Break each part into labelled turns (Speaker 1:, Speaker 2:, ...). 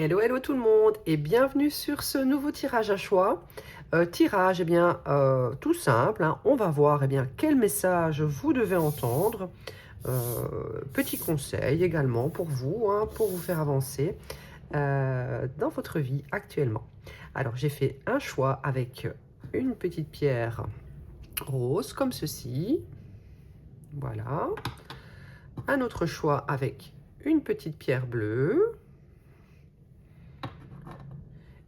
Speaker 1: Hello, hello tout le monde et bienvenue sur ce nouveau tirage à choix. Tirage, tout simple, hein. On va voir quel message vous devez entendre. Petit conseil également pour vous, hein, pour vous faire avancer dans votre vie actuellement. Alors, j'ai fait un choix avec une petite pierre rose comme ceci. Voilà. Un autre choix avec une petite pierre bleue.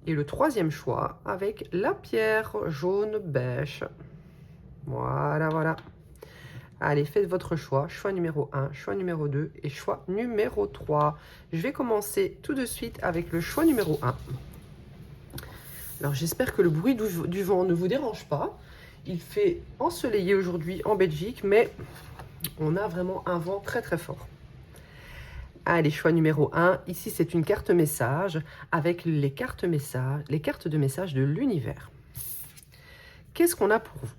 Speaker 1: Et le troisième choix avec la pierre jaune beige. Voilà, voilà. Allez, faites votre choix. Choix numéro 1, choix numéro 2 et choix numéro 3. Je vais commencer tout de suite avec le choix numéro 1. Alors, j'espère que le bruit du vent ne vous dérange pas. Il fait ensoleillé aujourd'hui en Belgique, mais on a vraiment un vent très très fort. Allez, choix numéro 1. Ici, c'est une carte message avec les cartes de message de l'univers. Qu'est-ce qu'on a pour vous?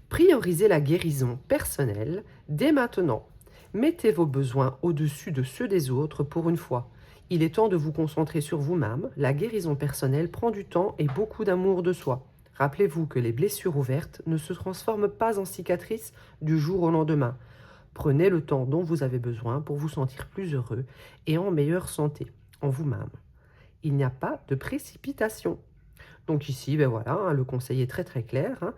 Speaker 1: Priorisez la guérison personnelle dès maintenant. Mettez vos besoins au-dessus de ceux des autres pour une fois. Il est temps de vous concentrer sur vous-même. La guérison personnelle prend du temps et beaucoup d'amour de soi. Rappelez-vous que les blessures ouvertes ne se transforment pas en cicatrices du jour au lendemain. Prenez le temps dont vous avez besoin pour vous sentir plus heureux et en meilleure santé en vous-même. Il n'y a pas de précipitation. Donc ici, voilà, hein, le conseil est très très clair. Hein.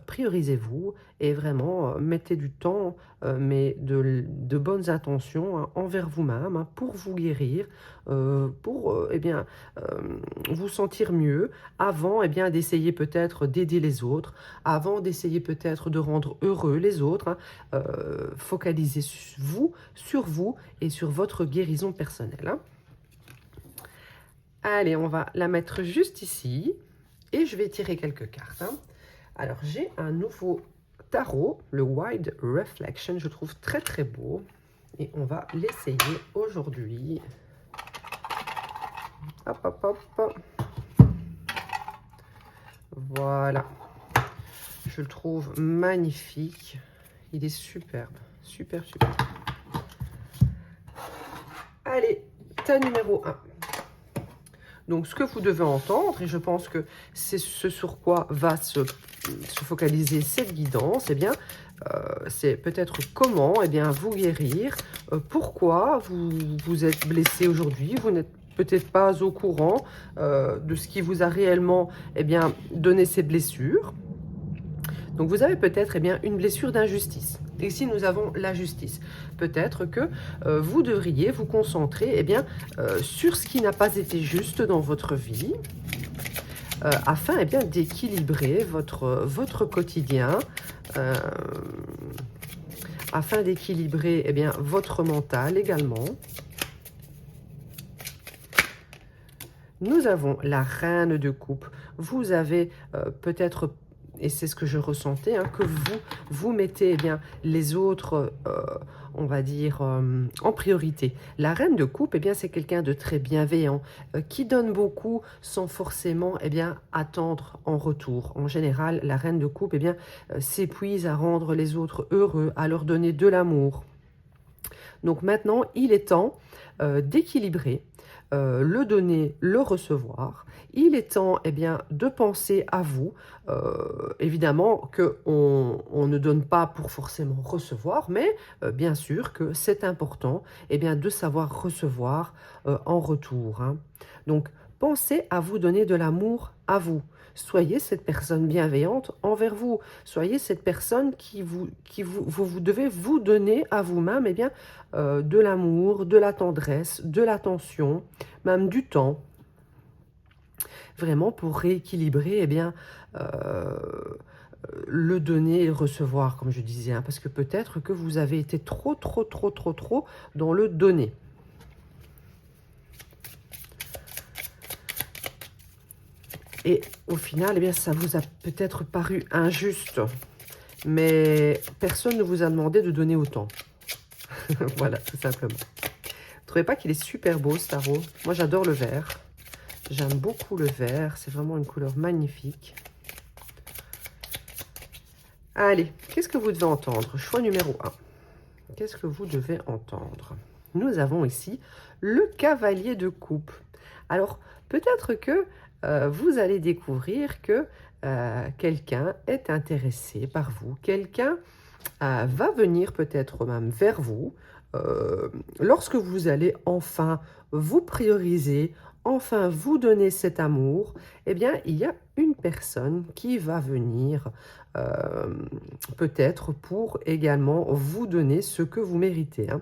Speaker 1: Priorisez-vous et vraiment mettez du temps, mais de bonnes intentions, hein, envers vous-même, hein, pour vous guérir, pour vous sentir mieux, avant d'essayer peut-être d'aider les autres, avant d'essayer peut-être de rendre heureux les autres. Hein. Focalisez sur vous et sur votre guérison personnelle. Hein. Allez, on va la mettre juste ici. Et je vais tirer quelques cartes. Hein. Alors, j'ai un nouveau tarot, le Wide Reflection. Je trouve très, très beau. Et on va l'essayer aujourd'hui. Hop, hop, hop. Voilà. Je le trouve magnifique. Il est superbe. Super, super. Allez, tas numéro 1. Donc, ce que vous devez entendre, et je pense que c'est ce sur quoi va se focaliser cette guidance, c'est peut-être comment vous guérir, pourquoi vous êtes blessé aujourd'hui, vous n'êtes peut-être pas au courant de ce qui vous a réellement donné ces blessures. Donc, vous avez peut-être une blessure d'injustice. Ici, nous avons la justice. Peut-être que vous devriez vous concentrer sur ce qui n'a pas été juste dans votre vie, afin d'équilibrer votre quotidien, afin d'équilibrer votre mental également. Nous avons la reine de coupe. Vous avez peut-être... Et c'est ce que je ressentais, hein, que vous mettez les autres, on va dire, en priorité. La reine de coupe, c'est quelqu'un de très bienveillant, qui donne beaucoup sans forcément attendre en retour. En général, la reine de coupe s'épuise à rendre les autres heureux, à leur donner de l'amour. Donc maintenant, il est temps d'équilibrer. Le donner, le recevoir. Il est temps de penser à vous. Évidemment qu'on ne donne pas pour forcément recevoir, mais bien sûr que c'est important de savoir recevoir en retour. Hein. Donc, pensez à vous donner de l'amour à vous. Soyez cette personne bienveillante envers vous. Soyez cette personne vous devez vous donner à vous-même de l'amour, de la tendresse, de l'attention, même du temps. Vraiment pour rééquilibrer le donner et recevoir, comme je disais. Hein, parce que peut-être que vous avez été trop dans le donner. Et au final, ça vous a peut-être paru injuste, mais personne ne vous a demandé de donner autant. Voilà, tout simplement. Vous ne trouvez pas qu'il est super beau, ce tarot? Moi, j'adore le vert. J'aime beaucoup le vert. C'est vraiment une couleur magnifique. Allez, qu'est-ce que vous devez entendre? Choix numéro 1. Qu'est-ce que vous devez entendre? Nous avons ici le cavalier de coupe. Alors, peut-être que vous allez découvrir que quelqu'un est intéressé par vous, quelqu'un va venir peut-être même vers vous lorsque vous allez enfin vous prioriser, enfin vous donner cet amour. Eh bien, il y a une personne qui va venir peut-être pour également vous donner ce que vous méritez, hein.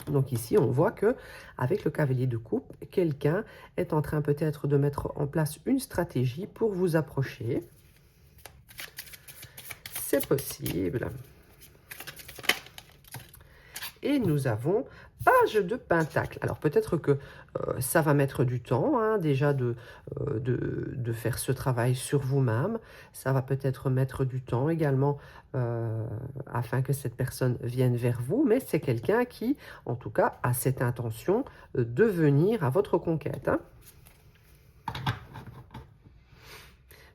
Speaker 1: Donc ici, on voit que avec le cavalier de coupe, quelqu'un est en train peut-être de mettre en place une stratégie pour vous approcher. C'est possible. Et nous avons page de pentacle. Alors peut-être que ça va mettre du temps hein, déjà de faire ce travail sur vous-même. Ça va peut-être mettre du temps également afin que cette personne vienne vers vous. Mais c'est quelqu'un qui, en tout cas, a cette intention de venir à votre conquête, hein.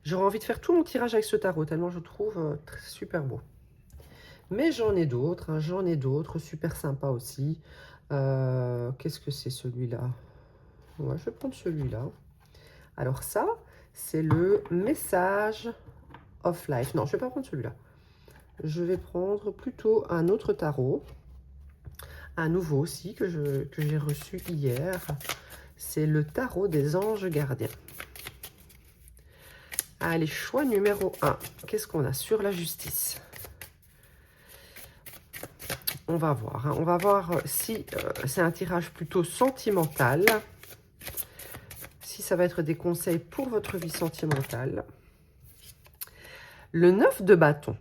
Speaker 1: J'aurais envie de faire tout mon tirage avec ce tarot, tellement je trouve super beau. Mais j'en ai d'autres, hein, j'en ai d'autres, super sympa aussi. Qu'est-ce que c'est celui-là? Ouais, je vais prendre celui-là. Alors ça, c'est le message of life. Non, je ne vais pas prendre celui-là. Je vais prendre plutôt un autre tarot. Un nouveau aussi que j'ai reçu hier. C'est le tarot des anges gardiens. Allez, choix numéro 1. Qu'est-ce qu'on a sur la justice? On va voir. Hein. On va voir si c'est un tirage plutôt sentimental. Si ça va être des conseils pour votre vie sentimentale. Le 9 de bâton.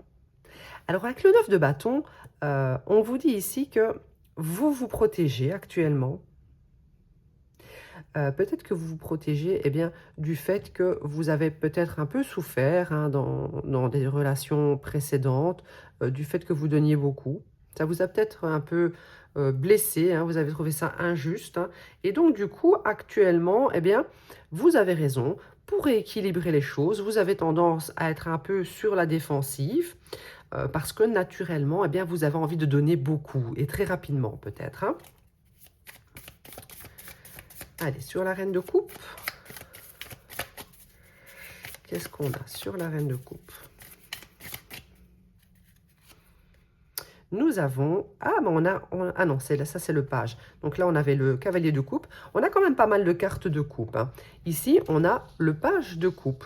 Speaker 1: Alors, avec le 9 de bâton, on vous dit ici que vous vous protégez actuellement. Peut-être que vous vous protégez du fait que vous avez peut-être un peu souffert hein, dans des relations précédentes, du fait que vous donniez beaucoup. Ça vous a peut-être un peu blessé, hein, vous avez trouvé ça injuste. Hein, et donc, du coup, actuellement, vous avez raison. Pour rééquilibrer les choses, vous avez tendance à être un peu sur la défensive parce que naturellement, vous avez envie de donner beaucoup et très rapidement peut-être. Hein. Allez, sur la reine de coupe. Qu'est-ce qu'on a sur la reine de coupe? Nous avons... Ah, mais ah non, ça c'est le page. Donc là, on avait le cavalier de coupe. On a quand même pas mal de cartes de coupe. Hein. Ici, on a le page de coupe.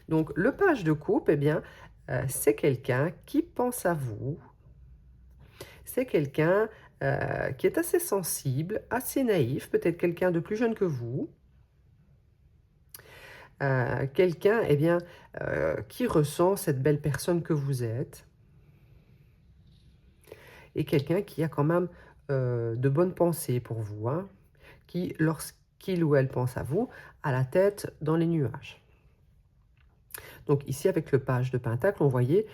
Speaker 1: Donc, le page de coupe, c'est quelqu'un qui pense à vous. C'est quelqu'un qui est assez sensible, assez naïf, peut-être quelqu'un de plus jeune que vous. Quelqu'un qui ressent cette belle personne que vous êtes. Et quelqu'un qui a quand même de bonnes pensées pour vous, hein, qui, lorsqu'il ou elle pense à vous, a la tête dans les nuages. Donc ici, avec le page de pentacle, on voyait,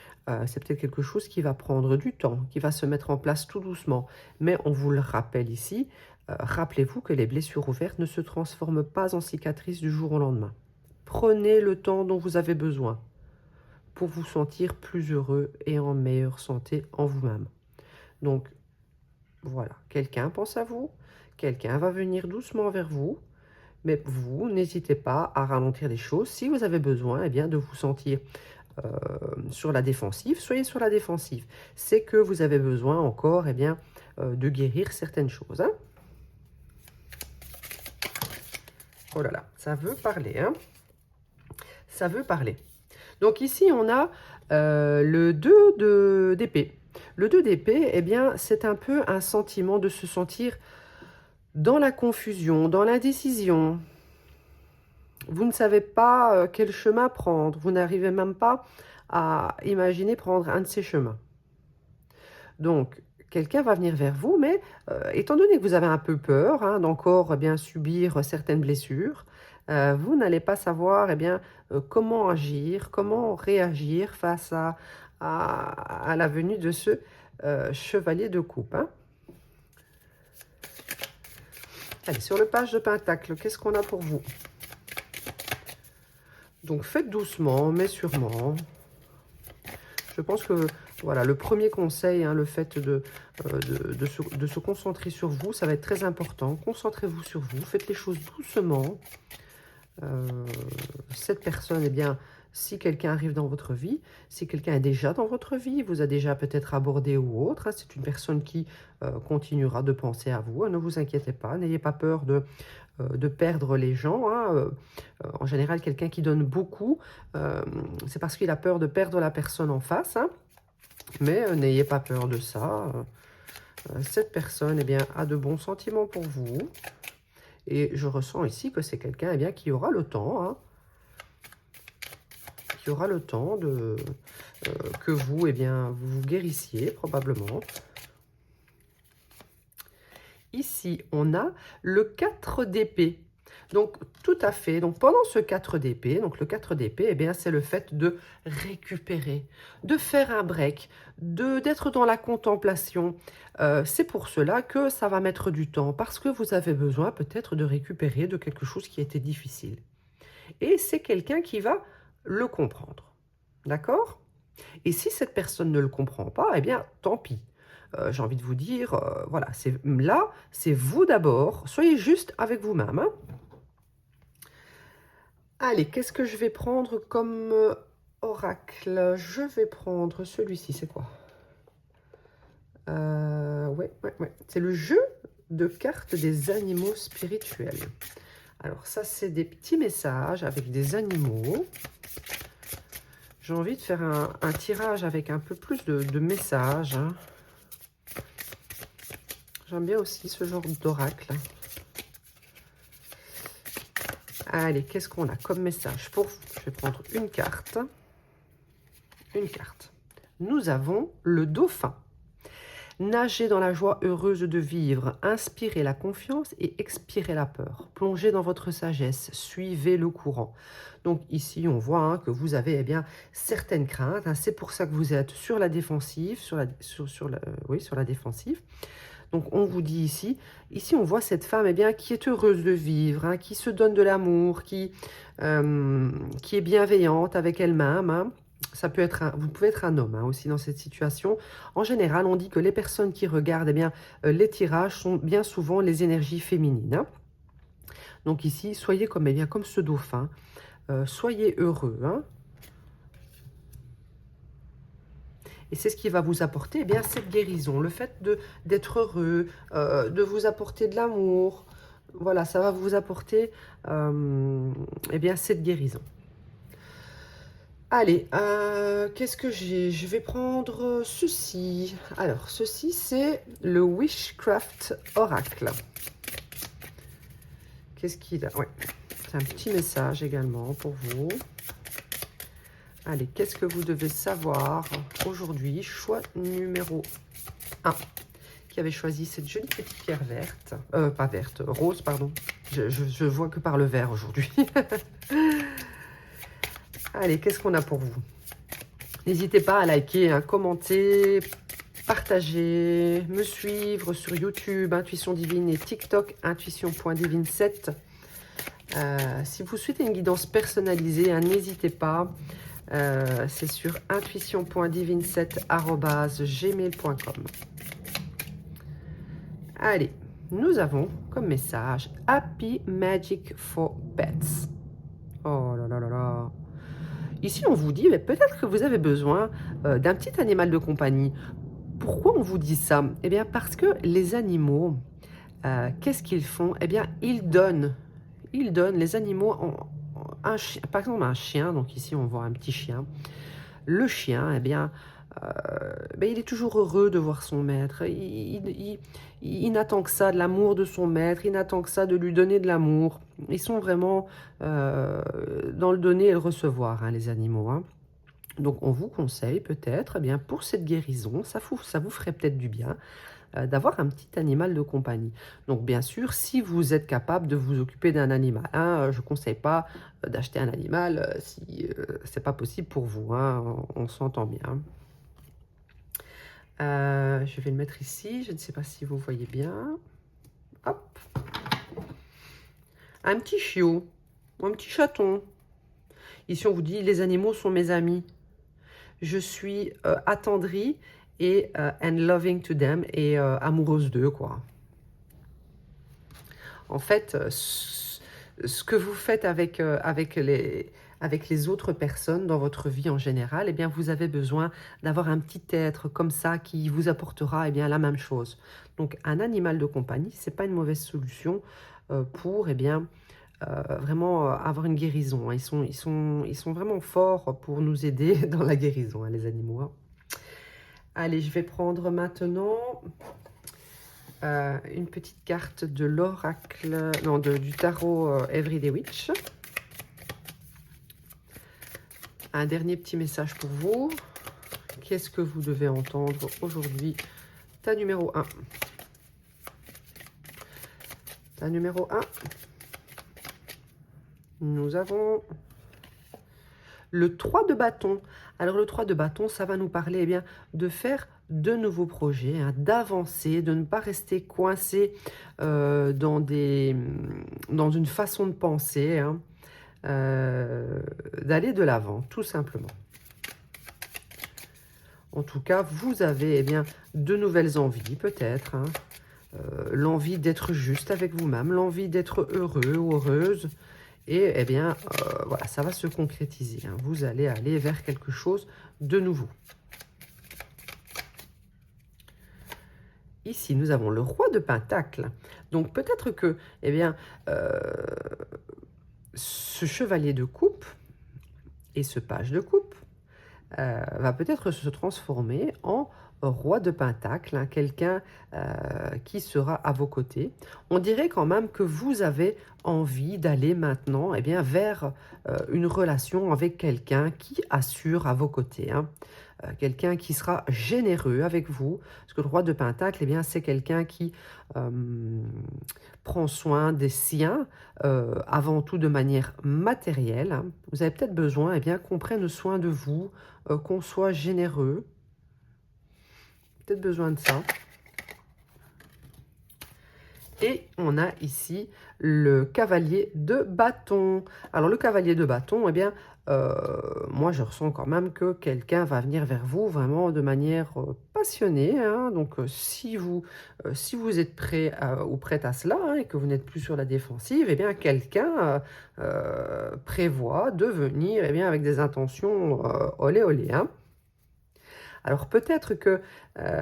Speaker 1: c'est peut-être quelque chose qui va prendre du temps, qui va se mettre en place tout doucement. Mais on vous le rappelle ici, rappelez-vous que les blessures ouvertes ne se transforment pas en cicatrices du jour au lendemain. Prenez le temps dont vous avez besoin pour vous sentir plus heureux et en meilleure santé en vous-même. Donc, voilà, quelqu'un pense à vous, quelqu'un va venir doucement vers vous, mais vous, n'hésitez pas à ralentir les choses. Si vous avez besoin de vous sentir sur la défensive, soyez sur la défensive. C'est que vous avez besoin encore de guérir certaines choses. Hein. Oh là là, ça veut parler. Hein. Ça veut parler. Donc ici, on a le 2 d'épée. Le 2 d'épée, c'est un peu un sentiment de se sentir dans la confusion, dans l'indécision. Vous ne savez pas quel chemin prendre. Vous n'arrivez même pas à imaginer prendre un de ces chemins. Donc, quelqu'un va venir vers vous, mais étant donné que vous avez un peu peur hein, d'encore subir certaines blessures, vous n'allez pas savoir comment agir, comment réagir face à la venue de ce chevalier de coupe. Hein. Allez, sur le page de pentacle, qu'est-ce qu'on a pour vous? Donc, faites doucement, mais sûrement. Je pense que voilà, le premier conseil, hein, le fait de se concentrer sur vous, ça va être très important. Concentrez-vous sur vous, faites les choses doucement. cette personne, eh bien, si quelqu'un arrive dans votre vie, si quelqu'un est déjà dans votre vie, vous a déjà peut-être abordé ou autre, hein, c'est une personne qui continuera de penser à vous, hein, ne vous inquiétez pas, n'ayez pas peur de perdre les gens. Hein, en général, quelqu'un qui donne beaucoup, c'est parce qu'il a peur de perdre la personne en face, hein, mais n'ayez pas peur de ça. Cette personne, eh bien, a de bons sentiments pour vous. Et je ressens ici que c'est quelqu'un, eh bien, qui aura le temps, hein, qui aura le temps de que vous, eh bien, vous vous guérissiez probablement. Ici, on a le 4 d'épée. Donc, tout à fait. Donc, pendant ce 4 d'épée, donc le 4 d'épée, eh bien, c'est le fait de récupérer, de faire un break, d'être dans la contemplation. C'est pour cela que ça va mettre du temps, parce que vous avez besoin peut-être de récupérer de quelque chose qui était difficile. Et c'est quelqu'un qui va le comprendre. D'accord? Et si cette personne ne le comprend pas, eh bien, tant pis. J'ai envie de vous dire, voilà, là, c'est vous d'abord. Soyez juste avec vous-même. Hein. Allez, qu'est-ce que je vais prendre comme oracle? Je vais prendre celui-ci, c'est quoi? Ouais. C'est le jeu de cartes des animaux spirituels. Alors ça, c'est des petits messages avec des animaux. J'ai envie de faire un tirage avec un peu plus de messages. Hein. J'aime bien aussi ce genre d'oracle. Allez, qu'est-ce qu'on a comme message pour vous? Je vais prendre une carte. Une carte. Nous avons le dauphin. Nagez dans la joie heureuse de vivre, inspirez la confiance et expirez la peur. Plongez dans votre sagesse, suivez le courant. Donc ici, on voit hein, que vous avez eh bien, certaines craintes. Hein, c'est pour ça que vous êtes sur la défensive, sur la défensive. Donc, on vous dit ici, on voit cette femme eh bien, qui est heureuse de vivre, hein, qui se donne de l'amour, qui est bienveillante avec elle-même. Hein. Ça peut être vous pouvez être un homme hein, aussi dans cette situation. En général, on dit que les personnes qui regardent eh bien, les tirages sont bien souvent les énergies féminines. Hein. Donc ici, soyez comme, eh bien, comme ce dauphin. Soyez heureux. Hein. Et c'est ce qui va vous apporter eh bien, cette guérison, le fait d'être heureux, de vous apporter de l'amour. Voilà, ça va vous apporter eh bien, cette guérison. Allez, qu'est-ce que j'ai? Je vais prendre ceci. Alors, ceci, c'est le Wishcraft Oracle. Qu'est-ce qu'il a? Ouais, c'est un petit message également pour vous. Allez, qu'est-ce que vous devez savoir aujourd'hui? Choix numéro 1. Qui avait choisi cette jolie petite pierre verte. Pas verte, rose, pardon. Je vois que par le vert aujourd'hui. Allez, qu'est-ce qu'on a pour vous? N'hésitez pas à liker, hein, commenter, partager, me suivre sur YouTube, Intuition Divine et TikTok, intuition.divine7. Si vous souhaitez une guidance personnalisée, hein, n'hésitez pas. C'est sur intuition.divine7@gmail.com. Allez, nous avons comme message Happy Magic for Pets. Oh là là là là. Ici, on vous dit, peut-être que vous avez besoin d'un petit animal de compagnie. Pourquoi on vous dit ça? Eh bien, parce que les animaux, qu'est-ce qu'ils font? Eh bien, ils donnent. Ils donnent. Les animaux, par exemple, un chien. Donc ici, on voit un petit chien. Le chien, eh bien, il est toujours heureux de voir son maître. Il n'attend que ça, de l'amour de son maître. Il n'attend que ça, de lui donner de l'amour. Ils sont vraiment dans le donner et le recevoir, hein, les animaux. Hein. Donc, on vous conseille peut-être, eh bien, pour cette guérison, ça vous ferait peut-être du bien, d'avoir un petit animal de compagnie. Donc, bien sûr, si vous êtes capable de vous occuper d'un animal, hein, je ne conseille pas d'acheter un animal si ce n'est pas possible pour vous. Hein, on s'entend bien. Je vais le mettre ici. Je ne sais pas si vous voyez bien. Hop. Un petit chiot ou un petit chaton. Ici, on vous dit, les animaux sont mes amis. Je suis attendrie et and loving to them et amoureuse d'eux, quoi. En fait, ce que vous faites avec les autres personnes dans votre vie en général, eh bien, vous avez besoin d'avoir un petit être comme ça qui vous apportera eh bien, la même chose. Donc, un animal de compagnie, ce n'est pas une mauvaise solution pour eh bien, vraiment avoir une guérison. Ils sont vraiment forts pour nous aider dans la guérison, hein, les animaux. Hein. Allez, je vais prendre maintenant une petite carte de l'oracle, non, du tarot Everyday Witch. Un dernier petit message pour vous. Qu'est-ce que vous devez entendre aujourd'hui? Ta numéro 1. Ta numéro 1. Nous avons le 3 de bâton. Alors le 3 de bâton, ça va nous parler eh bien, de faire de nouveaux projets, hein, d'avancer, de ne pas rester coincé dans une façon de penser, hein, d'aller de l'avant, tout simplement. En tout cas, vous avez eh bien, de nouvelles envies, peut-être. Hein, l'envie d'être juste avec vous-même, l'envie d'être heureux ou heureuse. Et eh bien, voilà, ça va se concrétiser. Hein. Vous allez aller vers quelque chose de nouveau. Ici, nous avons le roi de Pentacle. Donc, peut-être que, eh bien, ce chevalier de coupe et ce page de coupe va peut-être se transformer en roi de Pentacle, hein, quelqu'un qui sera à vos côtés. On dirait quand même que vous avez envie d'aller maintenant eh bien, vers une relation avec quelqu'un qui assure à vos côtés. Hein. Quelqu'un qui sera généreux avec vous, parce que le roi de Pentacle, eh bien, c'est quelqu'un qui prend soin des siens, avant tout de manière matérielle. Hein. Vous avez peut-être besoin eh bien, qu'on prenne soin de vous, qu'on soit généreux. Peut-être besoin de ça. Et on a ici le cavalier de bâton. Alors le cavalier de bâton, eh bien, moi je ressens quand même que quelqu'un va venir vers vous vraiment de manière passionnée. Hein. Donc si vous êtes prêt ou prête à cela hein, et que vous n'êtes plus sur la défensive, eh bien quelqu'un prévoit de venir eh bien, avec des intentions olé olé. Hein. Alors peut-être que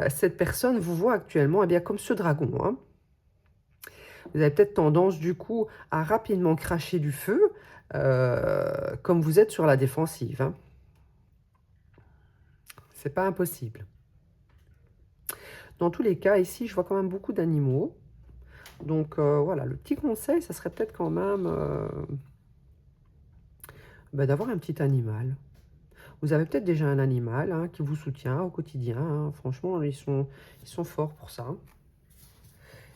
Speaker 1: cette personne vous voit actuellement eh bien, comme ce dragon. Hein. Vous avez peut-être tendance du coup à rapidement cracher du feu, comme vous êtes sur la défensive. Hein. C'est pas impossible. Dans tous les cas, ici, je vois quand même beaucoup d'animaux. Donc voilà, le petit conseil, ça serait peut-être quand même d'avoir un petit animal. Vous avez peut-être déjà un animal hein, qui vous soutient au quotidien. Hein. Franchement, ils sont forts pour ça.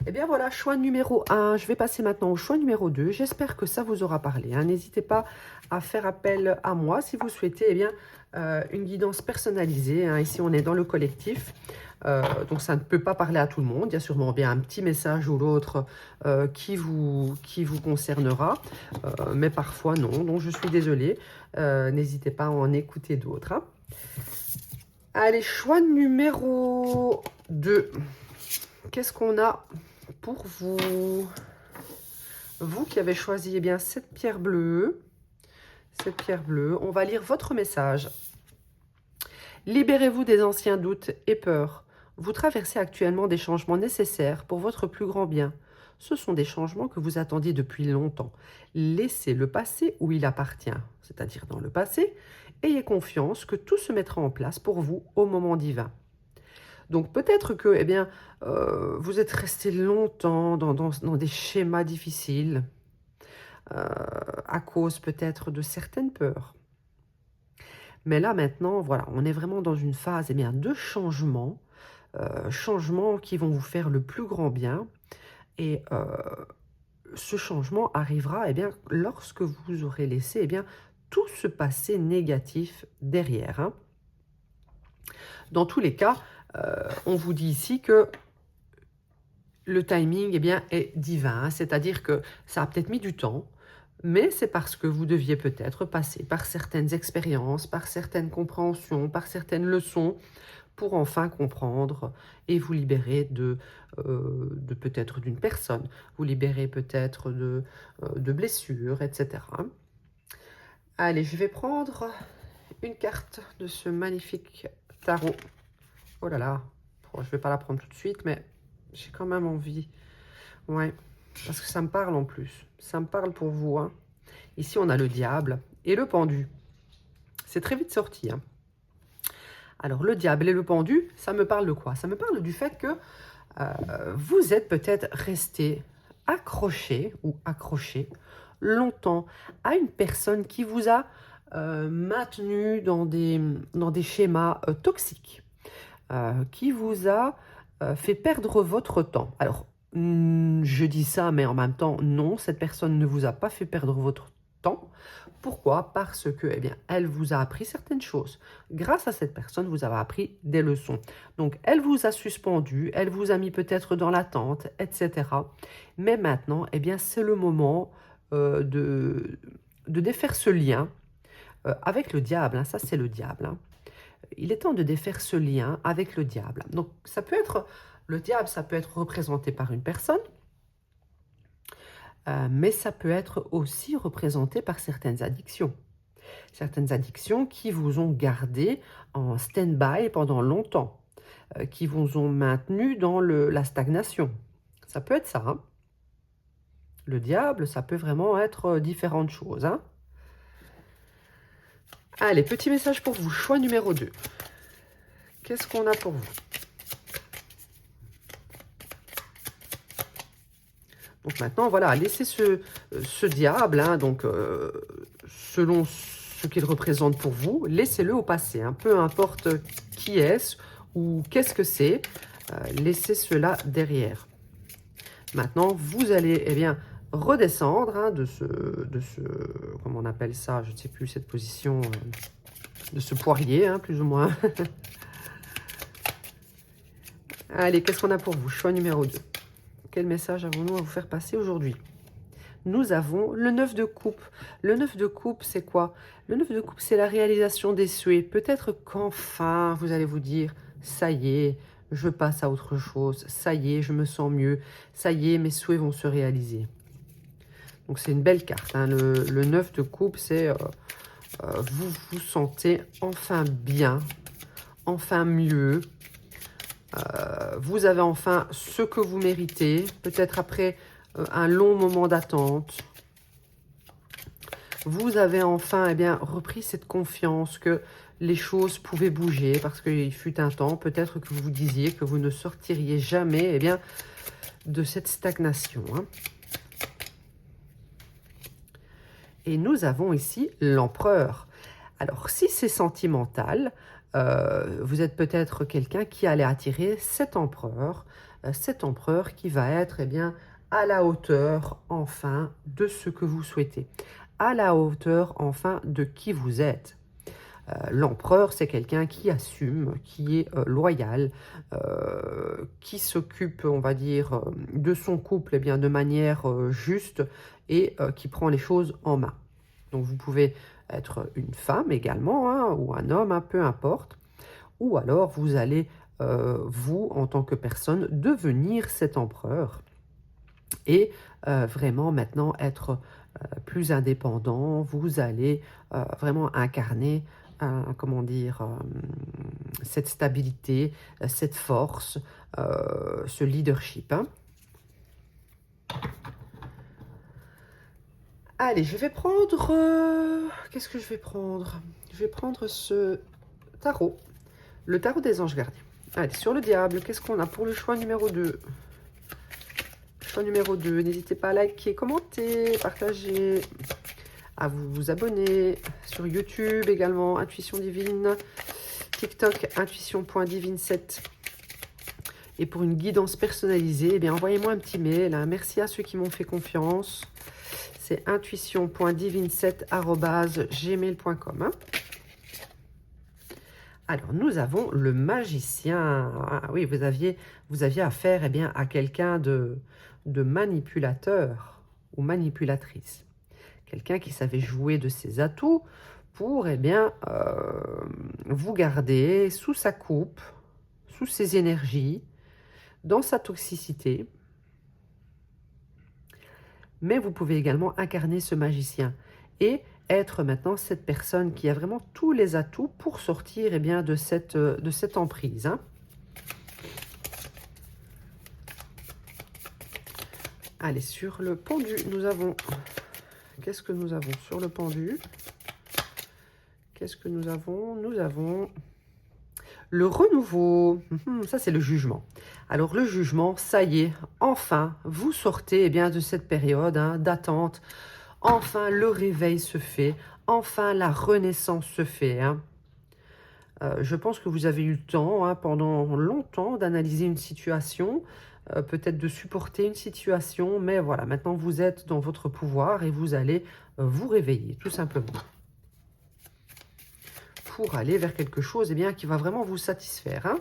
Speaker 1: Eh bien voilà, choix numéro 1. Je vais passer maintenant au choix numéro 2. J'espère que ça vous aura parlé. Hein. N'hésitez pas à faire appel à moi si vous souhaitez eh bien, une guidance personnalisée. Hein. Ici, on est dans le collectif. Donc, ça ne peut pas parler à tout le monde. Il y a sûrement bien un petit message ou l'autre qui vous concernera. Mais parfois, non. Donc, je suis désolée. N'hésitez pas à en écouter d'autres. Hein. Allez, choix numéro 2. Qu'est-ce qu'on a pour vous? Vous qui avez choisi eh bien, cette pierre bleue. Cette pierre bleue. On va lire votre message. Libérez-vous des anciens doutes et peurs. Vous traversez actuellement des changements nécessaires pour votre plus grand bien. Ce sont des changements que vous attendiez depuis longtemps. Laissez le passé où il appartient, c'est-à-dire dans le passé. Ayez confiance que tout se mettra en place pour vous au moment divin. Donc peut-être que eh bien, vous êtes resté longtemps dans des schémas difficiles, à cause peut-être de certaines peurs. Mais là maintenant, voilà, on est vraiment dans une phase eh bien, de changement, changements qui vont vous faire le plus grand bien. Et ce changement arrivera eh bien, lorsque vous aurez laissé eh bien, tout ce passé négatif derrière. Hein. Dans tous les cas, on vous dit ici que le timing eh bien, est divin, hein, c'est-à-dire que ça a peut-être mis du temps, mais c'est parce que vous deviez peut-être passer par certaines expériences, par certaines compréhensions, par certaines leçons, pour enfin comprendre et vous libérer de peut-être d'une personne, vous libérer peut-être de blessures, etc. Allez, je vais prendre une carte de ce magnifique tarot. Oh là là, je ne vais pas la prendre tout de suite, mais j'ai quand même envie. Ouais, parce que ça me parle en plus. Ça me parle pour vous. Hein. Ici, on a le diable et le pendu. C'est très vite sorti. Hein. Alors, le diable et le pendu, ça me parle de quoi? Ça me parle du fait que vous êtes peut-être resté accroché ou accroché longtemps à une personne qui vous a maintenu dans des schémas toxiques, qui vous a fait perdre votre temps. Alors, je dis ça, mais en même temps, non, cette personne ne vous a pas fait perdre votre temps. Pourquoi? Parce que, eh bien, elle vous a appris certaines choses. Grâce à cette personne, vous avez appris des leçons. Donc, elle vous a suspendu, elle vous a mis peut-être dans l'attente, etc. Mais maintenant, eh bien, c'est le moment de défaire ce lien avec le diable. Hein, ça, c'est le diable. Hein. Il est temps de défaire ce lien avec le diable. Donc, ça peut être, le diable, ça peut être représenté par une personne, mais ça peut être aussi représenté par certaines addictions. Certaines addictions qui vous ont gardé en stand-by pendant longtemps, qui vous ont maintenu dans la stagnation. Ça peut être ça. Hein. Le diable, ça peut vraiment être différentes choses. Hein. Allez, petit message pour vous. Choix numéro 2. Qu'est-ce qu'on a pour vous? Donc maintenant, voilà, laissez ce diable, hein, donc selon ce qu'il représente pour vous, laissez-le au passé. Hein, peu importe qui est-ce ou qu'est-ce que c'est, laissez cela derrière. Maintenant, vous allez eh bien, redescendre hein, de ce, comment on appelle ça, je ne sais plus cette position, de ce poirier, hein, plus ou moins. Allez, qu'est-ce qu'on a pour vous? Choix numéro 2. Quel message avons-nous à vous faire passer aujourd'hui? Nous avons le 9 de coupe. Le 9 de coupe, c'est quoi? Le 9 de coupe, c'est la réalisation des souhaits. Peut-être qu'enfin, vous allez vous dire, ça y est, je passe à autre chose. Ça y est, je me sens mieux. Ça y est, mes souhaits vont se réaliser. Donc, c'est une belle carte. Hein. Le 9 de coupe, c'est vous vous sentez enfin bien, enfin mieux. Vous avez enfin ce que vous méritez, peut-être après un long moment d'attente. Vous avez enfin eh bien, repris cette confiance que les choses pouvaient bouger parce qu'il fut un temps, peut-être que vous disiez que vous ne sortiriez jamais eh bien, de cette stagnation. Hein. Et nous avons ici l'empereur. Alors, si c'est sentimental, vous êtes peut-être quelqu'un qui allait attirer cet empereur qui va être eh bien, à la hauteur, enfin, de ce que vous souhaitez, à la hauteur, enfin, de qui vous êtes. L'empereur, c'est quelqu'un qui assume, qui est loyal, qui s'occupe, on va dire, de son couple eh bien, de manière juste et qui prend les choses en main. Donc, vous pouvez être une femme également, hein, ou un homme, hein, peu importe. Ou alors, vous allez, vous, en tant que personne, devenir cet empereur et vraiment maintenant être plus indépendant. Vous allez vraiment incarner comment dire, cette stabilité, cette force, ce leadership. Hein. Allez, je vais prendre... Qu'est-ce que je vais prendre? Je vais prendre ce tarot, le tarot des anges gardiens. Allez, sur le diable, qu'est-ce qu'on a pour le choix numéro 2? Choix numéro 2, n'hésitez pas à liker, commenter, partager, à vous abonner sur YouTube également, Intuition Divine, TikTok, intuition.divine7. Et pour une guidance personnalisée, eh bien envoyez-moi un petit mail. Hein. Merci à ceux qui m'ont fait confiance. C'est intuition.divine7@gmail.com. Hein. Alors, nous avons le magicien. Ah, oui, vous aviez affaire eh bien, à quelqu'un de manipulateur ou manipulatrice. Quelqu'un qui savait jouer de ses atouts pour eh bien, vous garder sous sa coupe, sous ses énergies, dans sa toxicité. Mais vous pouvez également incarner ce magicien et être maintenant cette personne qui a vraiment tous les atouts pour sortir eh bien, de cette emprise. Hein. Allez, sur le pendu, nous avons... Qu'est-ce que nous avons sur le pendu? Qu'est-ce que nous avons? Nous avons le renouveau. Ça, c'est le jugement. Alors, le jugement, ça y est, enfin, vous sortez eh bien, de cette période hein, d'attente. Enfin, le réveil se fait. Enfin, la renaissance se fait. Hein. Je pense que vous avez eu le temps, hein, pendant longtemps, d'analyser une situation, peut-être de supporter une situation, mais voilà, maintenant vous êtes dans votre pouvoir et vous allez vous réveiller, tout simplement. Pour aller vers quelque chose eh bien, qui va vraiment vous satisfaire. Hein.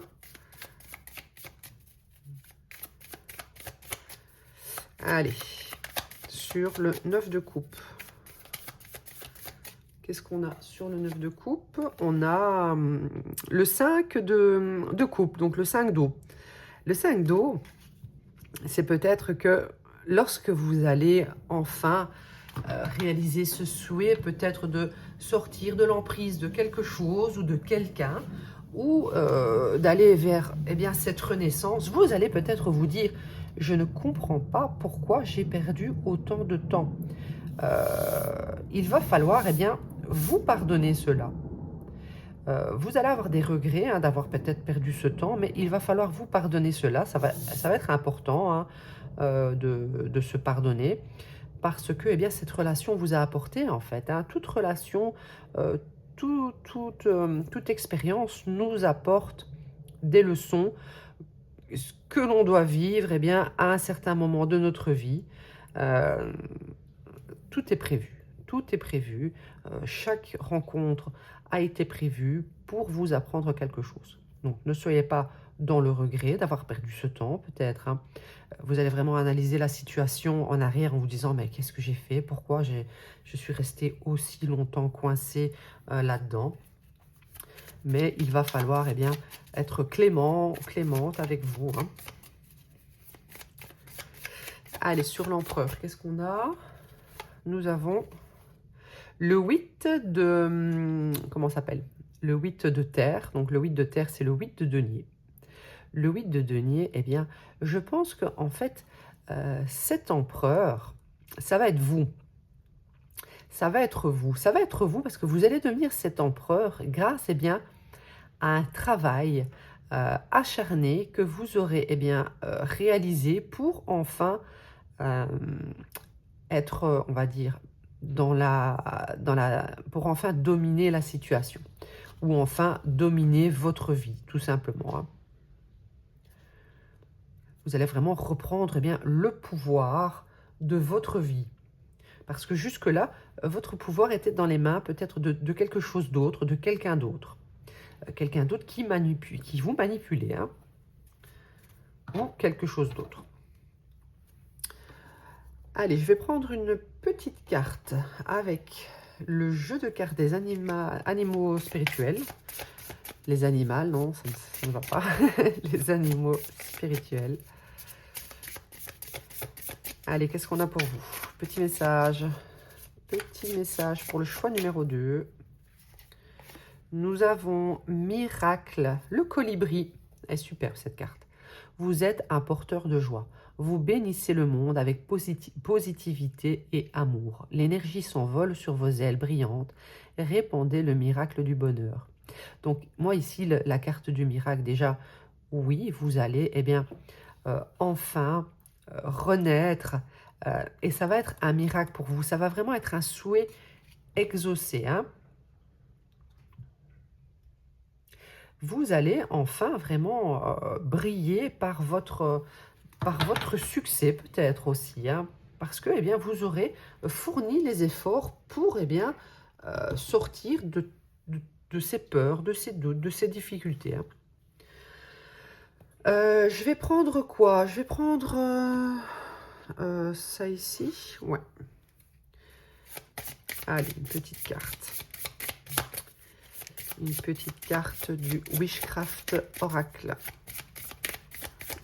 Speaker 1: Allez, sur le 9 de coupe. Qu'est-ce qu'on a sur le 9 de coupe? On a le 5 de coupe, donc le 5 d'eau. Le 5 d'eau, c'est peut-être que lorsque vous allez enfin réaliser ce souhait, peut-être de sortir de l'emprise de quelque chose ou de quelqu'un, ou d'aller vers eh bien, cette renaissance, vous allez peut-être vous dire « Je ne comprends pas pourquoi j'ai perdu autant de temps. » Il va falloir eh bien, vous pardonner cela. Vous allez avoir des regrets hein, d'avoir peut-être perdu ce temps, mais il va falloir vous pardonner cela. Ça va être important hein, de se pardonner parce que eh bien, cette relation vous a apporté en fait. Hein, toute relation, toute expérience nous apporte des leçons que l'on doit vivre eh bien, à un certain moment de notre vie. Tout est prévu. Tout est prévu. Chaque rencontre a été prévue pour vous apprendre quelque chose. Donc, ne soyez pas dans le regret d'avoir perdu ce temps, peut-être. Hein. Vous allez vraiment analyser la situation en arrière en vous disant « Mais qu'est-ce que j'ai fait? Pourquoi je suis resté aussi longtemps coincé là-dedans ?» Mais il va falloir eh bien, être clémente avec vous. Hein. Allez, sur l'empereur, qu'est-ce qu'on a? Nous avons le 8 de... Comment ça s'appelle? Le 8 de terre. Donc, le 8 de terre, c'est le 8 de denier. Le 8 de denier, eh bien, je pense qu'en fait, cet empereur, ça va être vous. Ça va être vous. Ça va être vous parce que vous allez devenir cet empereur grâce eh bien, à un travail acharné que vous aurez eh bien, réalisé pour enfin être, on va dire, pour enfin dominer la situation ou enfin dominer votre vie, tout simplement. Hein. Vous allez vraiment reprendre eh bien, le pouvoir de votre vie. Parce que jusque-là, votre pouvoir était dans les mains peut-être de quelque chose d'autre, de quelqu'un d'autre. Quelqu'un d'autre qui vous manipulait. Hein, ou quelque chose d'autre. Allez, je vais prendre une petite carte avec le jeu de cartes des animaux spirituels. Les animaux, non, ça ne va pas. Les animaux spirituels. Allez, qu'est-ce qu'on a pour vous? Petit message. Petit message pour le choix numéro 2. Nous avons Miracle, le colibri. Elle est superbe cette carte. Vous êtes un porteur de joie. Vous bénissez le monde avec positivité et amour. L'énergie s'envole sur vos ailes brillantes. Répandez le miracle du bonheur. Donc, moi ici, la carte du miracle, déjà, oui, vous allez, eh bien, enfin renaître. Et ça va être un miracle pour vous. Ça va vraiment être un souhait exaucé. Hein. Vous allez enfin vraiment briller par votre succès peut-être aussi. Hein, parce que eh bien, vous aurez fourni les efforts pour eh bien, sortir de ces peurs, de ces doutes, de ces difficultés. Hein. Je vais prendre quoi? Je vais prendre ça ici. Ouais. Allez, une petite carte. Une petite carte du Witchcraft Oracle.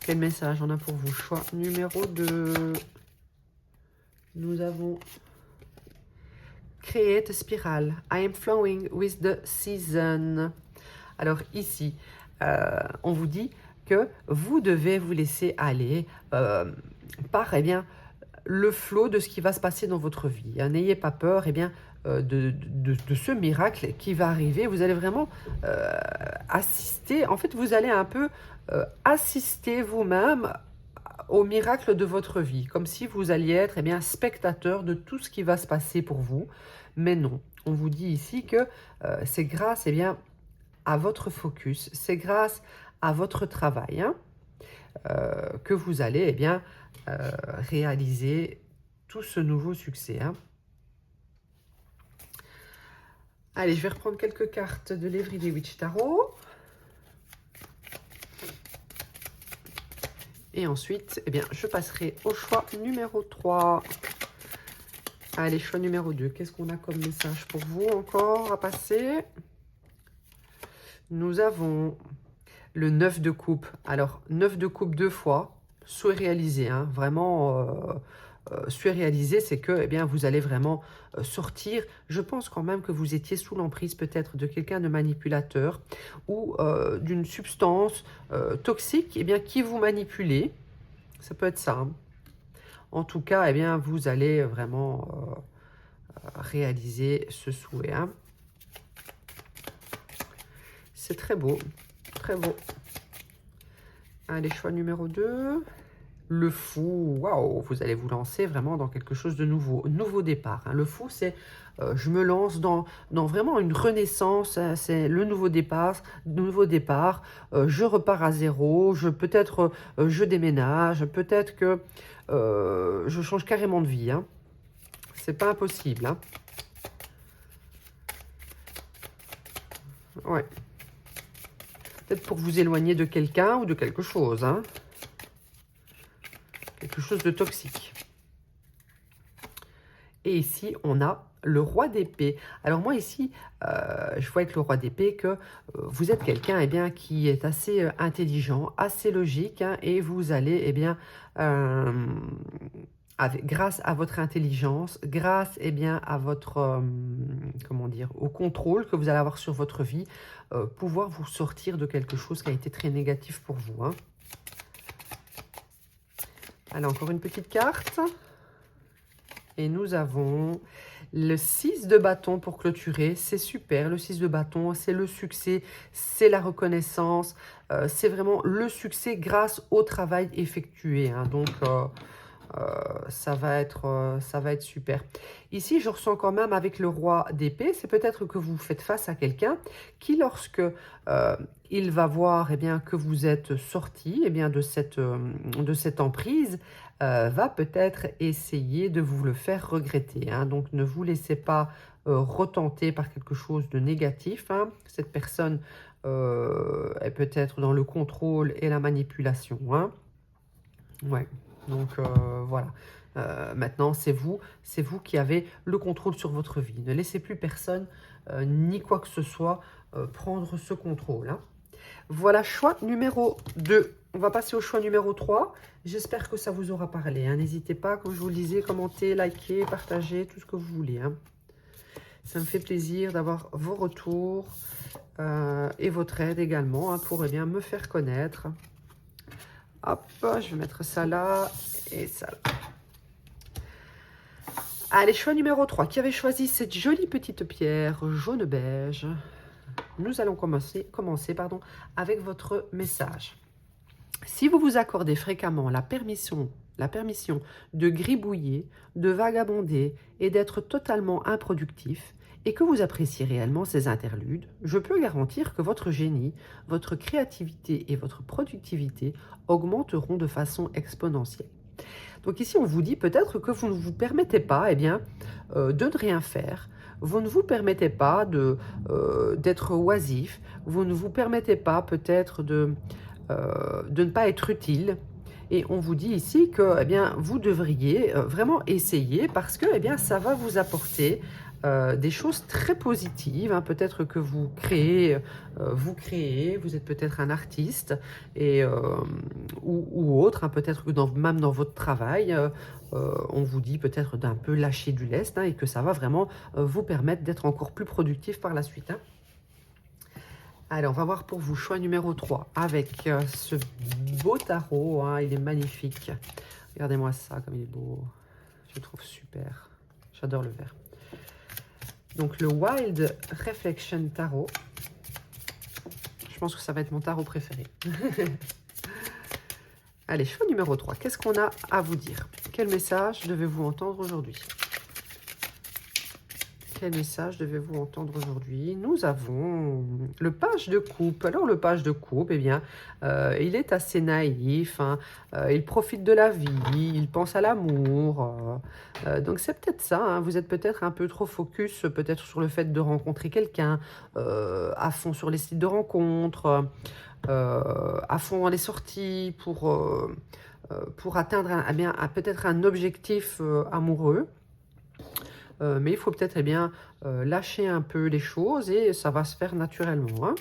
Speaker 1: Quel message on a pour vous? Choix numéro 2. Nous avons Create a spiral. I am flowing with the season. Alors ici, on vous dit que vous devez vous laisser aller par le flot de ce qui va se passer dans votre vie. N'ayez pas peur de ce miracle qui va arriver. Vous allez vraiment assister. En fait, vous allez un peu assister vous-même au miracle de votre vie, comme si vous alliez être spectateur de tout ce qui va se passer pour vous. Mais non, on vous dit ici que c'est grâce à votre focus, c'est grâce à votre travail que vous allez réaliser tout ce nouveau succès. Allez, je vais reprendre quelques cartes de l'Everyday Witch Tarot. Et ensuite, je passerai au choix numéro 3. Allez, choix numéro 2. Qu'est-ce qu'on a comme message pour vous encore à passer? Nous avons le 9 de coupe. Alors, 9 de coupe 2 fois, souhait réalisé. Vraiment, souhait réalisé, c'est que vous allez vraiment sortir. Je pense quand même que vous étiez sous l'emprise peut-être de quelqu'un de manipulateur ou d'une substance toxique qui vous manipulait. Ça peut être ça. En tout cas, vous allez vraiment réaliser ce souhait. C'est très beau, très beau. Allez, choix numéro 2. Le fou, waouh, vous allez vous lancer vraiment dans quelque chose de nouveau, nouveau départ. Le fou, c'est je me lance dans vraiment une renaissance, c'est le nouveau départ, je repars à zéro, peut-être je déménage, peut-être que je change carrément de vie. C'est pas impossible. Ouais. Peut-être pour vous éloigner de quelqu'un ou de quelque chose. Quelque chose de toxique. Et ici, on a le roi d'épée. Alors moi ici, je vois avec le roi d'épée que vous êtes quelqu'un qui est assez intelligent, assez logique, et vous allez grâce à votre intelligence, grâce à votre comment dire, au contrôle que vous allez avoir sur votre vie, pouvoir vous sortir de quelque chose qui a été très négatif pour vous. Allez, encore une petite carte. Et nous avons le 6 de bâton pour clôturer. C'est super, le 6 de bâton, c'est le succès, c'est la reconnaissance. C'est vraiment le succès grâce au travail effectué. Donc, ça va être super. Ici, je ressens quand même avec le roi d'épée, c'est peut-être que vous faites face à quelqu'un qui, lorsque il va voir que vous êtes sorti de cette emprise, va peut-être essayer de vous le faire regretter. Donc, ne vous laissez pas retenter par quelque chose de négatif. Cette personne est peut-être dans le contrôle et la manipulation. Ouais. Donc, voilà. Maintenant, c'est vous qui avez le contrôle sur votre vie. Ne laissez plus personne, ni quoi que ce soit, prendre ce contrôle. Voilà, choix numéro 2. On va passer au choix numéro 3. J'espère que ça vous aura parlé. N'hésitez pas, comme je vous le disais, commentez, likez, partagez, tout ce que vous voulez. Ça me fait plaisir d'avoir vos retours et votre aide également pour me faire connaître. Hop, je vais mettre ça là et ça là. Allez, choix numéro 3. Qui avait choisi cette jolie petite pierre jaune-beige? Nous allons commencer avec votre message. Si vous vous accordez fréquemment la permission de gribouiller, de vagabonder et d'être totalement improductif, et que vous appréciez réellement ces interludes, je peux garantir que votre génie, votre créativité et votre productivité augmenteront de façon exponentielle. Donc ici, on vous dit peut-être que vous ne vous permettez pas de ne rien faire, vous ne vous permettez pas d'être oisif, vous ne vous permettez pas peut-être de ne pas être utile. Et on vous dit ici que vous devriez vraiment essayer parce que ça va vous apporter des choses très positives, hein. Peut-être que vous créez, vous êtes peut-être un artiste et, ou autre, hein. Peut-être que même dans votre travail, on vous dit peut-être d'un peu lâcher du lest, hein, et que ça va vraiment vous permettre d'être encore plus productif par la suite, hein. Allez, on va voir pour vous, choix numéro 3, avec ce beau tarot, hein, il est magnifique. Regardez-moi ça, comme il est beau. Je le trouve super. J'adore le vert. Donc, le Wild Reflection Tarot. Je pense que ça va être mon tarot préféré. Allez, choix numéro 3. Qu'est-ce qu'on a à vous dire? Quel message devez-vous entendre aujourd'hui? Quel message devez-vous entendre aujourd'hui? Nous avons le page de coupe. Alors, le page de coupe, eh bien, il est assez naïf, hein. Il profite de la vie, il pense à l'amour. Donc, c'est peut-être ça, hein. Vous êtes peut-être un peu trop focus, peut-être sur le fait de rencontrer quelqu'un, à fond sur les sites de rencontres, à fond dans les sorties pour atteindre peut-être un objectif amoureux. Mais il faut peut-être lâcher un peu les choses et ça va se faire naturellement, hein.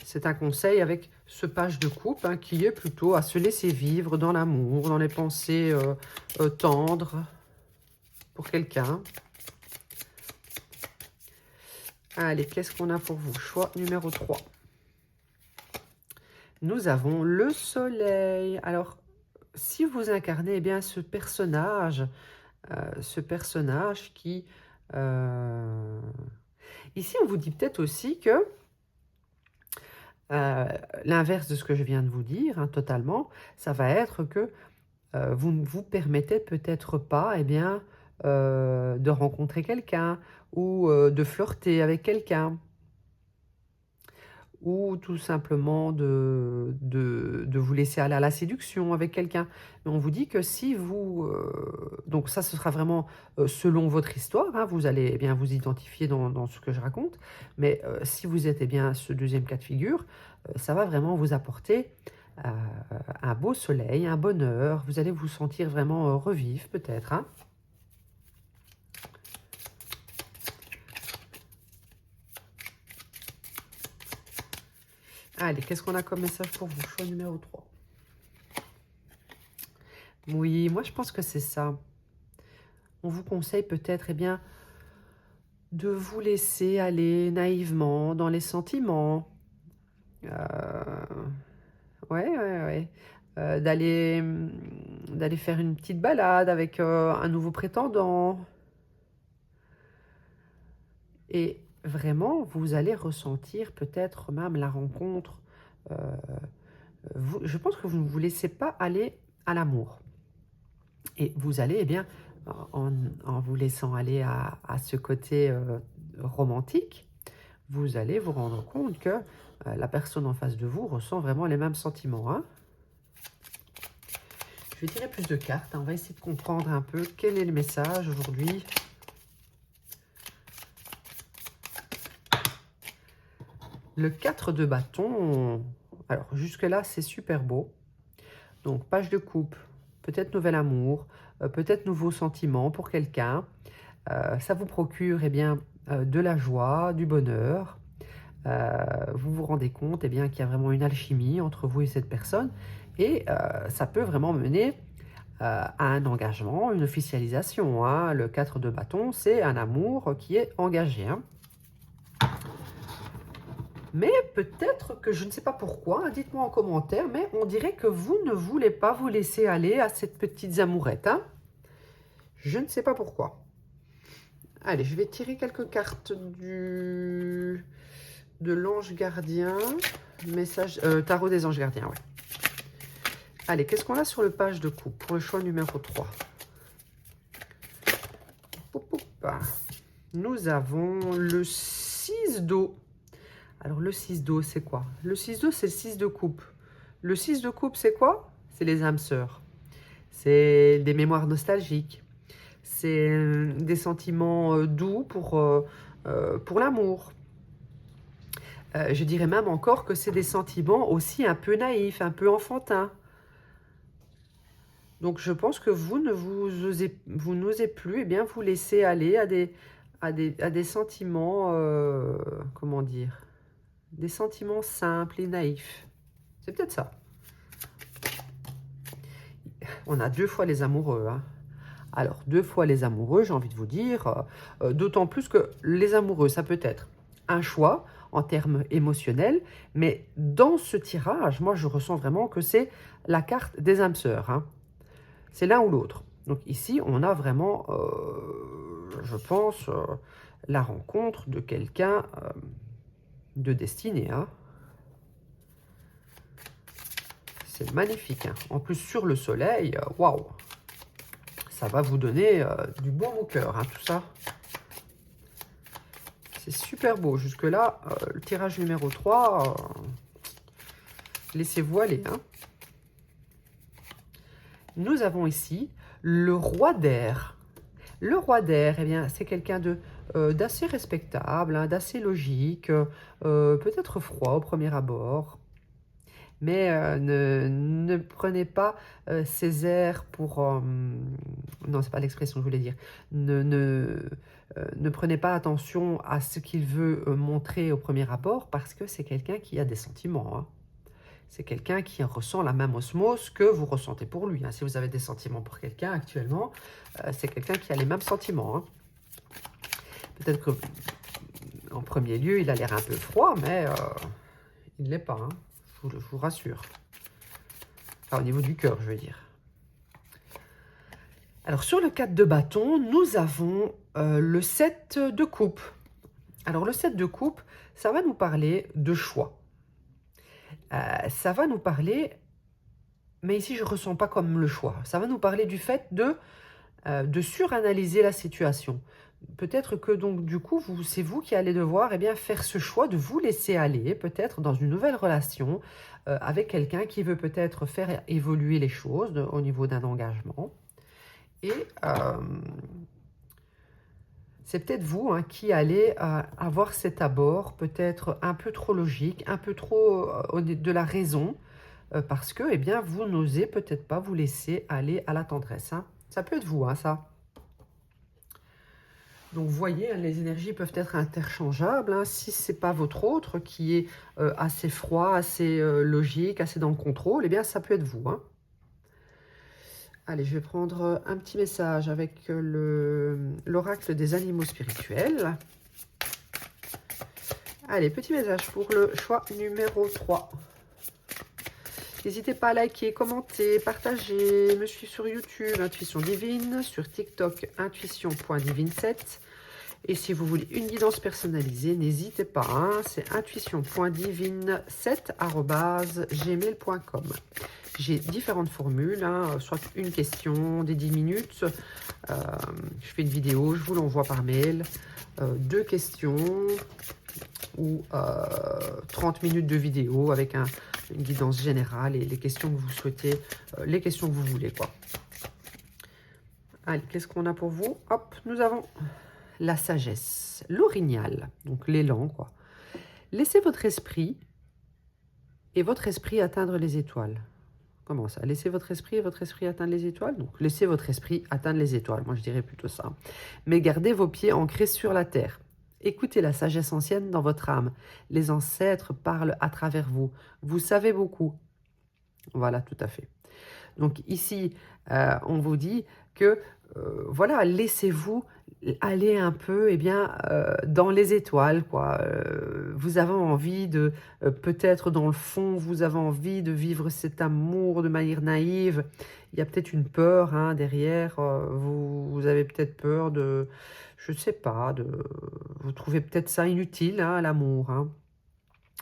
Speaker 1: C'est un conseil avec ce page de coupe, hein, qui est plutôt à se laisser vivre dans l'amour, dans les pensées tendres pour quelqu'un. Allez, qu'est-ce qu'on a pour vous? Choix numéro 3. Nous avons le soleil. Alors, si vous incarnez bien ce personnage qui... Ici, on vous dit peut-être aussi que l'inverse de ce que je viens de vous dire, hein, totalement, ça va être que vous ne vous permettez peut-être pas de rencontrer quelqu'un ou de flirter avec quelqu'un, ou tout simplement de vous laisser aller à la séduction avec quelqu'un. Mais on vous dit que si vous... donc ça, ce sera vraiment selon votre histoire, hein, vous allez vous identifier dans ce que je raconte. Mais si vous êtes ce deuxième cas de figure, ça va vraiment vous apporter un beau soleil, un bonheur. Vous allez vous sentir vraiment revivre peut-être, hein. Allez, qu'est-ce qu'on a comme message pour vous? Choix numéro 3. Oui, moi je pense que c'est ça. On vous conseille peut-être de vous laisser aller naïvement dans les sentiments. Ouais. D'aller faire une petite balade avec un nouveau prétendant. Et vraiment, vous allez ressentir peut-être même la rencontre. Je pense que vous ne vous laissez pas aller à l'amour. Et vous allez, en vous laissant aller à ce côté romantique, vous allez vous rendre compte que la personne en face de vous ressent vraiment les mêmes sentiments, hein. Je vais tirer plus de cartes, hein. On va essayer de comprendre un peu quel est le message aujourd'hui. Le 4 de bâton, alors jusque-là, c'est super beau. Donc, page de coupe, peut-être nouvel amour, peut-être nouveaux sentiments pour quelqu'un. Ça vous procure de la joie, du bonheur. Vous vous rendez compte qu'il y a vraiment une alchimie entre vous et cette personne. Et ça peut vraiment mener à un engagement, une officialisation, hein. Le 4 de bâton, c'est un amour qui est engagé, hein. Mais peut-être que je ne sais pas pourquoi, dites-moi en commentaire, mais on dirait que vous ne voulez pas vous laisser aller à cette petite amourette, hein. Je ne sais pas pourquoi. Allez, je vais tirer quelques cartes de l'ange gardien. Message, tarot des anges gardiens, ouais. Allez, qu'est-ce qu'on a sur le page de coupe pour le choix numéro 3? Nous avons le 6 d'eau. Alors, le 6 d'eau, c'est quoi? Le 6 d'eau, c'est le 6 de coupe. Le 6 de coupe, c'est quoi? C'est les âmes sœurs. C'est des mémoires nostalgiques. C'est des sentiments doux pour l'amour. Je dirais même encore que c'est des sentiments aussi un peu naïfs, un peu enfantins. Donc, je pense que vous n'osez plus, eh bien, vous laisser aller à des sentiments, comment dire, des sentiments simples et naïfs. C'est peut-être ça. On a 2 fois les amoureux, hein. Alors, 2 fois les amoureux, j'ai envie de vous dire, d'autant plus que les amoureux, ça peut être un choix en termes émotionnels, mais dans ce tirage, moi, je ressens vraiment que c'est la carte des âmes sœurs, hein. C'est l'un ou l'autre. Donc ici, on a vraiment, je pense, la rencontre de quelqu'un de destiné, hein. C'est magnifique, hein. En plus, sur le soleil, waouh, ça va vous donner du baume au cœur, hein, tout ça. C'est super beau. Jusque-là, le tirage numéro 3, laissez-vous aller, hein. Nous avons ici le roi d'air. Le roi d'air, eh bien, c'est quelqu'un d'assez respectable, hein, d'assez logique, peut-être froid au premier abord. Mais ne prenez pas ces airs pour... non, c'est pas l'expression que je voulais dire. Ne prenez pas attention à ce qu'il veut montrer au premier abord parce que c'est quelqu'un qui a des sentiments, hein. C'est quelqu'un qui ressent la même osmose que vous ressentez pour lui, hein. Si vous avez des sentiments pour quelqu'un actuellement, c'est quelqu'un qui a les mêmes sentiments, hein. Peut-être qu'en premier lieu, il a l'air un peu froid, mais il ne l'est pas, hein. Je vous rassure. Enfin, au niveau du cœur, je veux dire. Alors, sur le 4 de bâton, nous avons le 7 de coupe. Alors, le 7 de coupe, ça va nous parler de choix. Ça va nous parler, mais ici, je ne ressens pas comme le choix. Ça va nous parler du fait de suranalyser la situation. Peut-être que donc du coup, c'est vous qui allez devoir eh bien, faire ce choix de vous laisser aller, peut-être dans une nouvelle relation avec quelqu'un qui veut peut-être faire évoluer les choses au niveau d'un engagement. Et c'est peut-être vous hein, qui allez avoir cet abord peut-être un peu trop logique, un peu trop de la raison, parce que eh bien, vous n'osez peut-être pas vous laisser aller à la tendresse, hein. Ça peut être vous, hein, ça. Donc, vous voyez, les énergies peuvent être interchangeables, hein. Si ce n'est pas votre autre qui est assez froid, assez logique, assez dans le contrôle, eh bien, ça peut être vous, hein. Allez, je vais prendre un petit message avec l'oracle des animaux spirituels. Allez, petit message pour le choix numéro 3. N'hésitez pas à liker, commenter, partager, me suivre sur YouTube, Intuition Divine, sur TikTok, intuition.divine7. Et si vous voulez une guidance personnalisée, n'hésitez pas, hein, c'est intuition.divine7@gmail.com. J'ai différentes formules, hein, soit une question, des 10 minutes, je fais une vidéo, je vous l'envoie par mail, 2 questions ou 30 minutes de vidéo avec une guidance générale et les questions que vous souhaitez, les questions que vous voulez, quoi. Allez, qu'est-ce qu'on a pour vous? Hop, nous avons la sagesse, l'orignal, donc l'élan, quoi. Laissez votre esprit atteindre les étoiles. Comment ça? Laissez votre esprit atteindre les étoiles? Donc, laissez votre esprit atteindre les étoiles. Moi, je dirais plutôt ça. Mais gardez vos pieds ancrés sur la terre. Écoutez la sagesse ancienne dans votre âme. Les ancêtres parlent à travers vous. Vous savez beaucoup. Voilà, tout à fait. Donc ici, on vous dit que, voilà, laissez-vous aller un peu eh bien, dans les étoiles, quoi. Vous avez envie de, peut-être dans le fond, vous avez envie de vivre cet amour de manière naïve. Il y a peut-être une peur hein, derrière. Vous avez peut-être peur de, je ne sais pas, vous trouvez peut-être ça inutile, hein, l'amour, hein.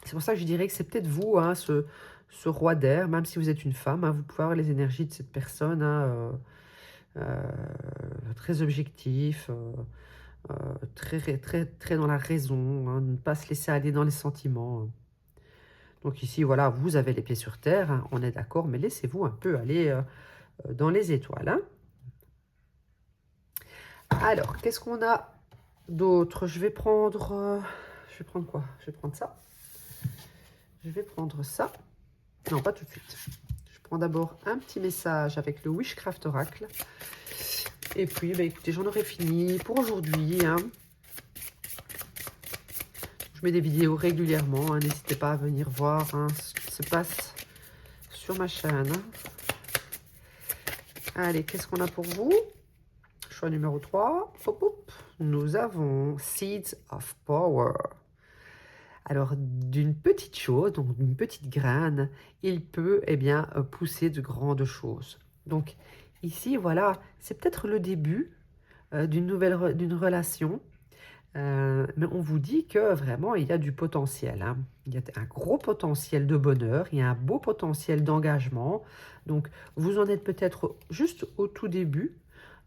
Speaker 1: C'est pour ça que je dirais que c'est peut-être vous, hein, ce roi d'air, même si vous êtes une femme, hein, vous pouvez avoir les énergies de cette personne, hein, très objectif, très dans la raison, hein, ne pas se laisser aller dans les sentiments, hein. Donc ici, voilà, vous avez les pieds sur terre, hein, on est d'accord, mais laissez-vous un peu aller dans les étoiles, hein. Alors, qu'est-ce qu'on a d'autre? Je vais prendre quoi? Je vais prendre ça. Je vais prendre ça. Non, pas tout de suite. Je prends d'abord un petit message avec le Wishcraft Oracle. Et puis, bah, écoutez, j'en aurai fini pour aujourd'hui. Hein. Je mets des vidéos régulièrement. Hein. N'hésitez pas à venir voir hein, ce qui se passe sur ma chaîne. Allez, qu'est-ce qu'on a pour vous? Choix numéro 3. Hop, hop. Nous avons Seeds of Power. Alors, d'une petite chose, donc d'une petite graine, il peut eh bien, pousser de grandes choses. Donc, ici, voilà, c'est peut-être le début d'une relation. Mais on vous dit que vraiment, il y a du potentiel. Hein. Il y a un gros potentiel de bonheur, il y a un beau potentiel d'engagement. Donc, vous en êtes peut-être juste au tout début.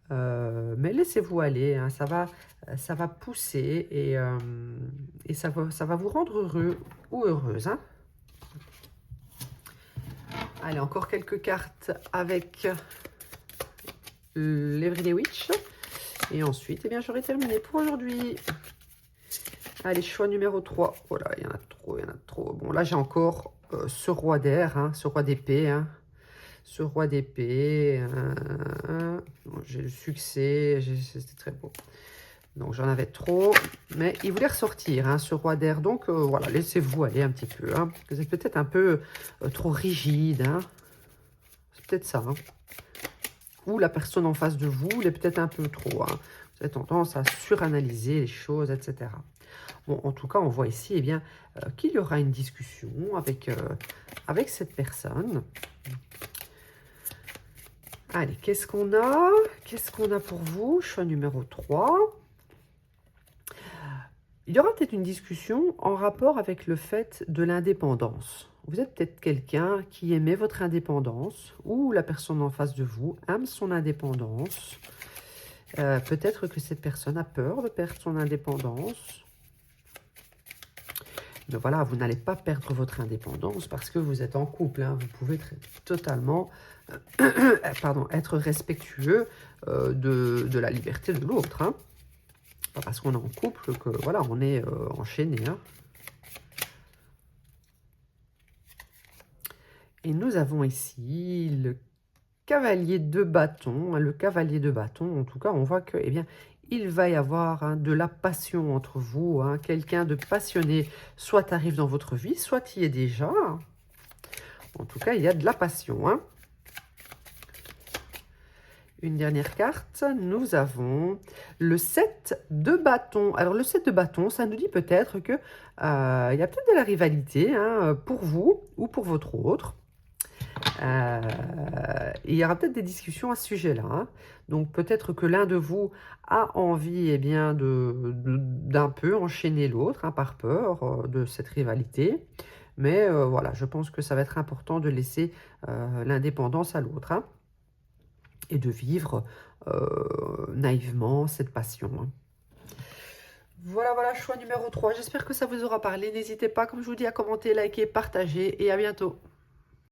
Speaker 1: Mais laissez-vous aller, hein, ça va pousser et ça va vous rendre heureux ou heureuse. Hein. Allez, encore quelques cartes avec l'Everyday Witch. Et ensuite, eh bien, j'aurai terminé pour aujourd'hui. Allez, choix numéro 3. Oh là, il y en a trop, il y en a trop. Bon, là, j'ai encore ce roi d'air, hein, ce roi d'épée. Hein. Ce roi d'épée, j'ai le succès, c'était très beau. Donc j'en avais trop, mais il voulait ressortir, hein, ce roi d'air. Donc voilà, laissez-vous aller un petit peu. Hein. Vous êtes peut-être un peu trop rigide. Hein. C'est peut-être ça. Hein. Ou la personne en face de vous, elle est peut-être un peu trop. Hein. Vous avez tendance à suranalyser les choses, etc. Bon, en tout cas, on voit ici eh bien, qu'il y aura une discussion avec cette personne. Allez, qu'est-ce qu'on a? Qu'est-ce qu'on a pour vous? Choix numéro 3. Il y aura peut-être une discussion en rapport avec le fait de l'indépendance. Vous êtes peut-être quelqu'un qui aimait votre indépendance ou la personne en face de vous aime son indépendance. Peut-être que cette personne a peur de perdre son indépendance. Mais voilà, vous n'allez pas perdre votre indépendance parce que vous êtes en couple. Hein. Vous pouvez être totalement être respectueux de la liberté de l'autre. Hein. Pas parce qu'on est en couple que voilà, on est enchaîné. Hein. Et nous avons ici le cavalier de bâton. Le cavalier de bâton, en tout cas, on voit que eh bien, il va y avoir hein, de la passion entre vous. Hein, quelqu'un de passionné, soit arrive dans votre vie, soit y est déjà. En tout cas, il y a de la passion. Hein. Une dernière carte, nous avons le 7 de bâton. Alors, le 7 de bâton, ça nous dit peut-être qu'il y a peut-être de la rivalité hein, pour vous ou pour votre autre. Il y aura peut-être des discussions à ce sujet-là. Hein. Donc, peut-être que l'un de vous a envie eh bien, d'un peu enchaîner l'autre hein, par peur de cette rivalité. Mais voilà, je pense que ça va être important de laisser l'indépendance à l'autre. Hein. Et de vivre naïvement cette passion. Hein. Voilà, voilà, choix numéro 3. J'espère que ça vous aura parlé. N'hésitez pas, comme je vous dis, à commenter, liker, partager et à bientôt.